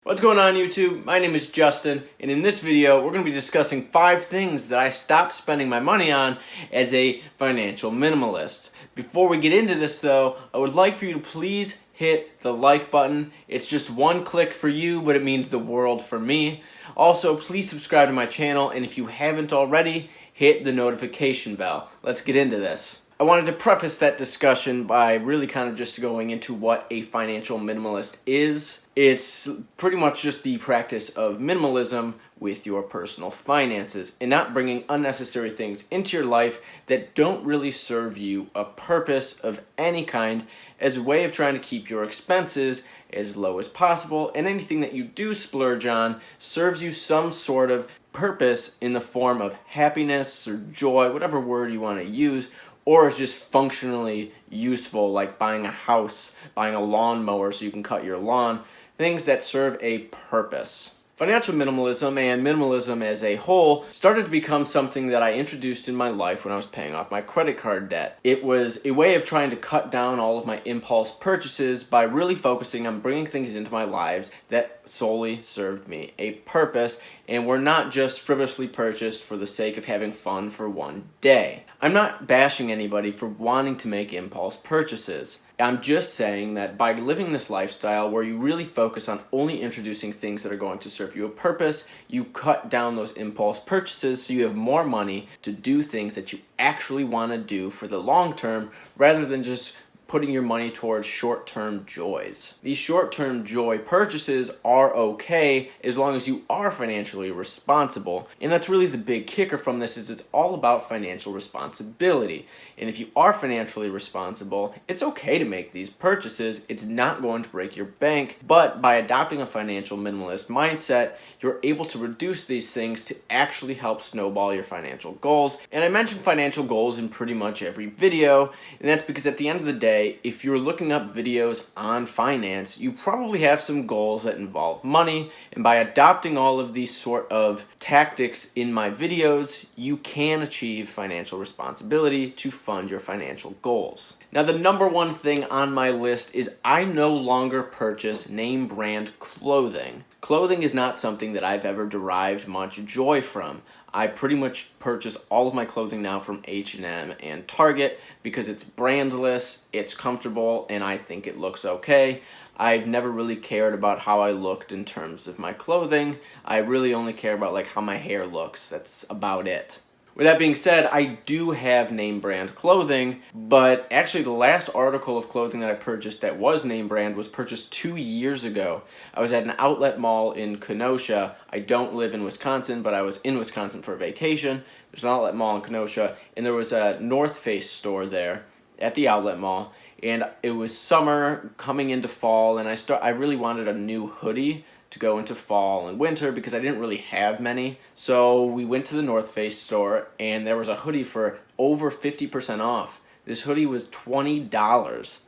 What's going on YouTube? My name is Justin, and in this video we're going to be discussing 5 things that I stopped spending my money on as a financial minimalist. Before we get into this though, I would like for you to please hit the like button. It's just one click for you, but it means the world for me. Also, please subscribe to my channel, and if you haven't already, hit the notification bell. Let's get into this. I wanted to preface that discussion by really kind of just going into what a financial minimalist is. It's pretty much just the practice of minimalism with your personal finances and not bringing unnecessary things into your life that don't really serve you a purpose of any kind, as a way of trying to keep your expenses as low as possible, and anything that you do splurge on serves you some sort of purpose in the form of happiness or joy, whatever word you want to use, or is just functionally useful, like buying a house, buying a lawnmower so you can cut your lawn, things that serve a purpose. Financial minimalism and minimalism as a whole started to become something that I introduced in my life when I was paying off my credit card debt. It was a way of trying to cut down all of my impulse purchases by really focusing on bringing things into my lives that solely served me a purpose and were not just frivolously purchased for the sake of having fun for one day. I'm not bashing anybody for wanting to make impulse purchases. I'm just saying that by living this lifestyle where you really focus on only introducing things that are going to serve you a purpose, you cut down those impulse purchases so you have more money to do things that you actually want to do for the long term, rather than just putting your money towards short-term joys. These short-term joy purchases are okay as long as you are financially responsible. And that's really the big kicker from this, is it's all about financial responsibility. And if you are financially responsible, it's okay to make these purchases. It's not going to break your bank. But by adopting a financial minimalist mindset, you're able to reduce these things to actually help snowball your financial goals. And I mention financial goals in pretty much every video, and that's because at the end of the day, if you're looking up videos on finance, you probably have some goals that involve money, and by adopting all of these sort of tactics in my videos, you can achieve financial responsibility to fund your financial goals. Now, the number one thing on my list is I no longer purchase name brand clothing. Clothing is not something that I've ever derived much joy from. I pretty much purchase all of my clothing now from H&M and Target because it's brandless, it's comfortable, and I think it looks okay. I've never really cared about how I looked in terms of my clothing. I really only care about like how my hair looks. That's about it. With that being said, I do have name brand clothing, but actually the last article of clothing that I purchased that was name brand was purchased 2 years ago. I was at an outlet mall in Kenosha. I don't live in Wisconsin, but I was in Wisconsin for a vacation. There's an outlet mall in Kenosha, and there was a North Face store there at the outlet mall, and it was summer coming into fall, and I really wanted a new hoodie to go into fall and winter because I didn't really have many. So we went to the North Face store, and there was a hoodie for over 50% off. This hoodie was $20,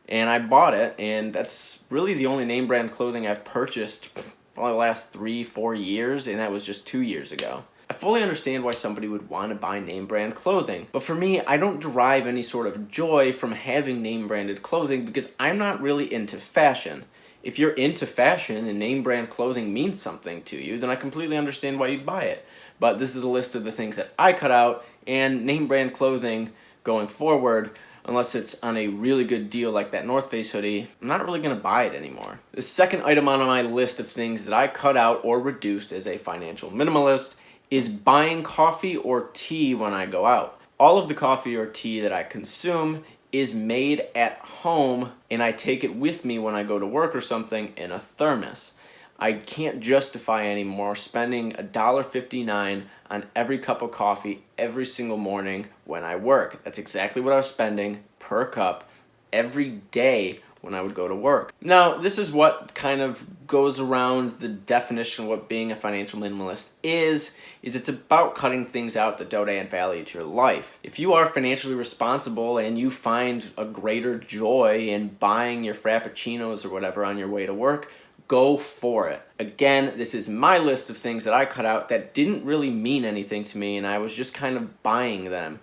and I bought it, and that's really the only name brand clothing I've purchased for the last 3-4 years, and that was just 2 years ago. I fully understand why somebody would want to buy name brand clothing, but for me, I don't derive any sort of joy from having name branded clothing because I'm not really into fashion. If you're into fashion and name brand clothing means something to you, then I completely understand why you'd buy it. But this is a list of the things that I cut out, and name brand clothing going forward, unless it's on a really good deal like that North Face hoodie, I'm not really going to buy it anymore. The second item on my list of things that I cut out or reduced as a financial minimalist is buying coffee or tea when I go out. All of the coffee or tea that I consume is made at home, and I take it with me when I go to work or something in a thermos. I can't justify anymore spending $1.59 on every cup of coffee every single morning when I work. That's exactly what I was spending per cup every day when I would go to work. Now, this is what kind of goes around the definition of what being a financial minimalist is it's about cutting things out that don't add value to your life. If you are financially responsible and you find a greater joy in buying your frappuccinos or whatever on your way to work, go for it. Again, this is my list of things that I cut out that didn't really mean anything to me, and I was just kind of buying them.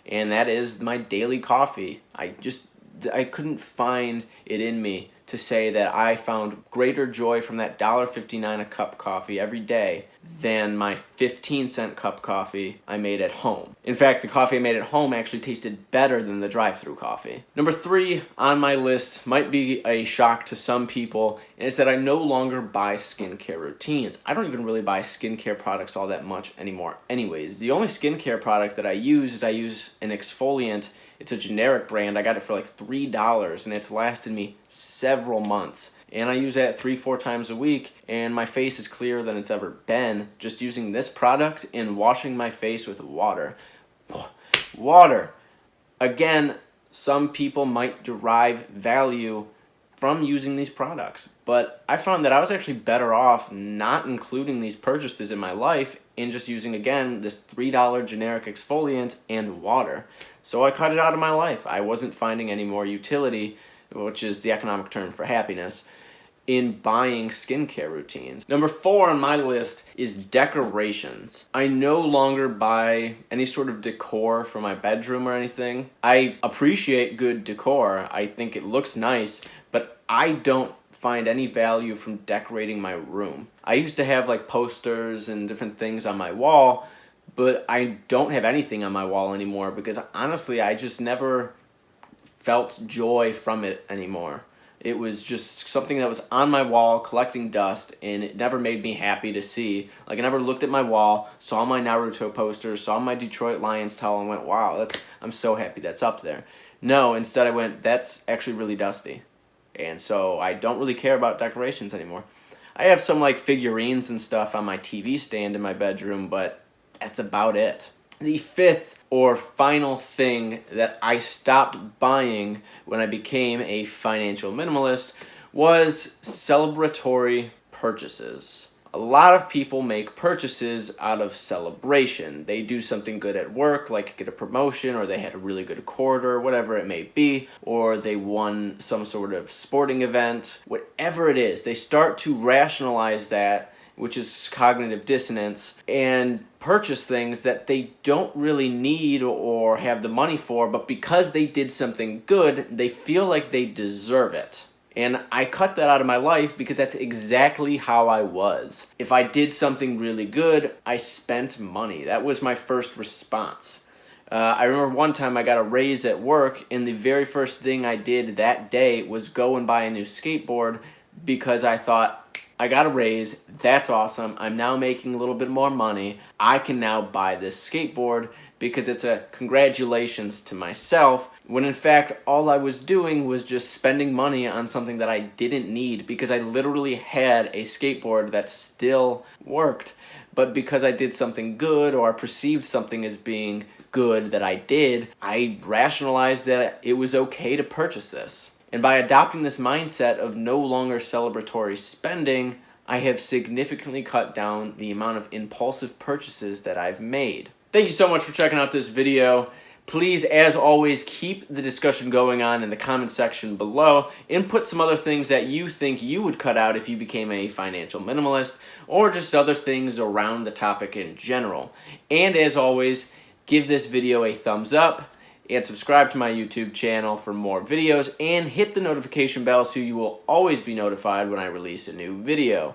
And that is my daily coffee. I couldn't find it in me to say that I found greater joy from that $1.59 a cup coffee every day than my 15-cent cup coffee I made at home. In fact, the coffee I made at home actually tasted better than the drive-thru coffee. Number 3 on my list might be a shock to some people, and it's that I no longer buy skincare routines. I don't even really buy skincare products all that much anymore anyways. The only skincare product that I use an exfoliant. It's a generic brand. I got it for like $3 and it's lasted me several months. And I use that 3-4 times a week and my face is clearer than it's ever been just using this product and washing my face with water. Water. Again, some people might derive value from using these products, but I found that I was actually better off not including these purchases in my life and just using, again, this $3 generic exfoliant and water. So I cut it out of my life. I wasn't finding any more utility, which is the economic term for happiness, in buying skincare routines. Number 4 on my list is decorations. I no longer buy any sort of decor for my bedroom or anything. I appreciate good decor. I think it looks nice, but I don't find any value from decorating my room. I used to have like posters and different things on my wall, but I don't have anything on my wall anymore because honestly, I just never felt joy from it anymore. It was just something that was on my wall collecting dust, and it never made me happy to see. Like, I never looked at my wall, saw my Naruto poster, saw my Detroit Lions towel, and went, wow, I'm so happy that's up there. No, instead I went, that's actually really dusty. And so I don't really care about decorations anymore. I have some like figurines and stuff on my TV stand in my bedroom, but that's about it. The 5th or final thing that I stopped buying when I became a financial minimalist was celebratory purchases. A lot of people make purchases out of celebration. They do something good at work, like get a promotion, or they had a really good quarter, whatever it may be, or they won some sort of sporting event. Whatever it is, they start to rationalize that, which is cognitive dissonance, and purchase things that they don't really need or have the money for, but because they did something good, they feel like they deserve it. And I cut that out of my life because that's exactly how I was. If I did something really good, I spent money. That was my first response. I remember one time I got a raise at work, and the very first thing I did that day was go and buy a new skateboard because I thought, I got a raise, that's awesome, I'm now making a little bit more money, I can now buy this skateboard because it's a congratulations to myself, when in fact all I was doing was just spending money on something that I didn't need because I literally had a skateboard that still worked, but because I did something good or I perceived something as being good that I did, I rationalized that it was okay to purchase this. And by adopting this mindset of no longer celebratory spending, I have significantly cut down the amount of impulsive purchases that I've made. Thank you so much for checking out this video. Please, as always, keep the discussion going on in the comment section below. Input some other things that you think you would cut out if you became a financial minimalist, or just other things around the topic in general. And as always, give this video a thumbs up, and subscribe to my YouTube channel for more videos, and hit the notification bell so you will always be notified when I release a new video.